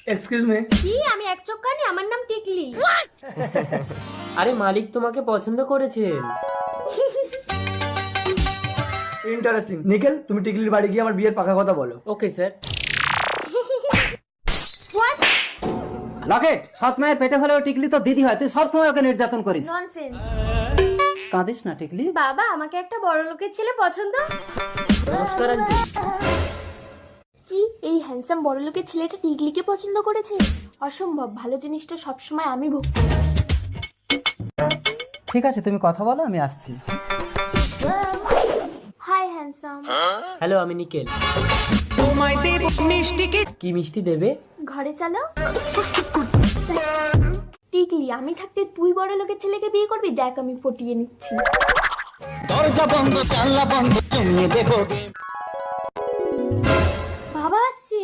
Excuse me. কি? আমি এক চক্কানি, আমার নাম টিকলি। আরে মালিক তোমাকে পছন্দ করেছেন। ইন্টারেস্টিং। নিখিল, তুমি টিকলির বাড়ি গিয়ে আমার বিয়ের পাকা কথা বলো। Okay sir. হোয়াট? লকেট, সৎ মায়ের পেটে হলেও টিকলি তো দিদি হয়, তুই সবসময় ওকে নির্যাতন করিস। ননসেন্স। কাঁদিস না টিকলি। বাবা, আমাকে একটা বড় লোকের ছেলে পছন্দ। নমস্কার আন্টি। কি এই হ্যান্ডসাম বড় লোকের ছেলেটা টিকলিকে পছন্দ করেছে? অসম্ভব, ভালো জিনিসটা সবসময় আমি ভোগ করি। ঠিক আছে, তুমি কথা বলো, আমি আসছি। Hi handsome. হ্যালো, আমি নিকেল। কি মিষ্টি দেবে? ঘরে চলো। টিকলি, আমি থাকতে তুই বড় লোকের ছেলেকে বিয়ে করবি? দেখ আমি পটিয়ে নিচ্ছি। দরজা বন্ধ, জানলা বন্ধ, জমিয়ে দেখো। বাবা আসছে।